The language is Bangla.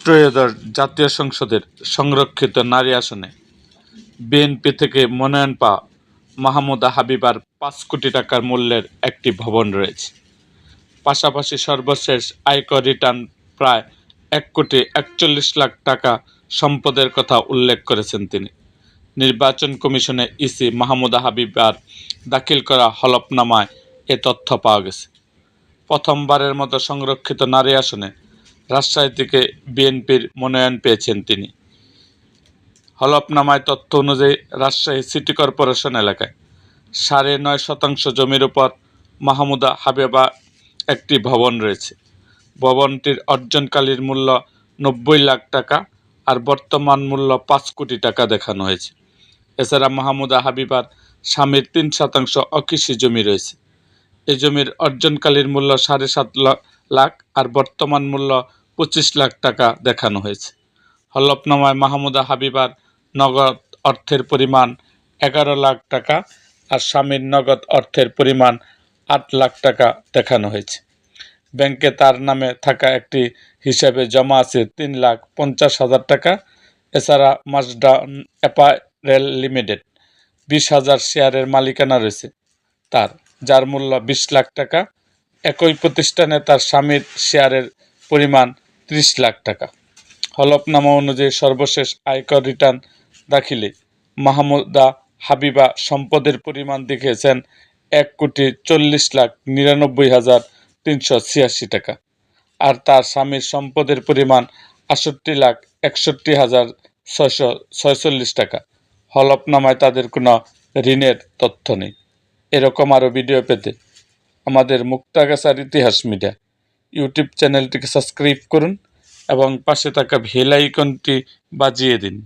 ত্রয়োদশ জাতীয় সংসদের সংরক্ষিত নারী আসনে বিএনপি থেকে মনোনয়ন পাওয়া মাহমুদা হাবিবার ৫ কোটি টাকার মূল্যের একটি ভবন রয়েছে। পাশাপাশি সর্বশেষ আয়কর রিটার্ন প্রায় ১,৪১,০০,০০০ টাকা সম্পদের কথা উল্লেখ করেছেন তিনি। নির্বাচন কমিশনে ইসি মাহমুদা হাবিবার দাখিল করা হলফনামায় এ তথ্য পাওয়া গেছে। প্রথমবারের মতো সংরক্ষিত নারী আসনে রাজশাহী থেকে বিএনপির মনোনয়ন পেয়েছেন তিনি। হলফনামায় তথ্য অনুযায়ী রাজশাহী সিটি কর্পোরেশন এলাকায় ৯.৫% জমির উপর মাহমুদা হাবিবা একটি ভবন রয়েছে। ভবনটির অর্জনকালীর মূল্য ৯০ লাখ টাকা আর বর্তমান মূল্য ৫ কোটি টাকা দেখানো হয়েছে। এছাড়া মাহমুদা হাবিবার স্বামীর ৩% অকৃষি জমি রয়েছে। এই জমির অর্জনকালীর মূল্য ৭.৫ লাখ আর বর্তমান মূল্য ২৫ লাখ টাকা দেখানো হয়েছে। হলফনামায় মাহমুদা হাবিবার নগদ অর্থের পরিমাণ ১১ লাখ টাকা আর স্বামীর নগদ অর্থের পরিমাণ ৮ লাখ টাকা দেখানো হয়েছে। ব্যাংকে তার নামে থাকা একটি হিসাবে জমা আছে ৩,৫০,০০০ টাকা। এছাড়া মাজদা অ্যাপারেল লিমিটেড ২০,০০০ শেয়ারের মালিকানা রয়েছে তার, যার মূল্য ২০ লাখ টাকা। একই প্রতিষ্ঠানে তার স্বামীর শেয়ারের পরিমাণ ৩০ লাখ টাকা। হলফনামা অনুযায়ী সর্বশেষ আয়কর রিটার্ন দাখিলে মাহমুদা হাবিবা সম্পদের পরিমাণ দেখিয়েছেন ১,৪০,৯৯,৩৮৬ টাকা আর তার স্বামীর সম্পদের পরিমাণ ৬৮,৬১,৬৪৬ টাকা। হলফনামায় তাদের কোনো ঋণের তথ্য নেই। এরকম আরও ভিডিও পেতে আমাদের মুক্তাগাছার ইতিহাস মিডিয়া ইউটিউব চ্যানেলটিকে সাবস্ক্রাইব করুন এবং পাশে থাকা বেল আইকনটি বাজিয়ে দিন।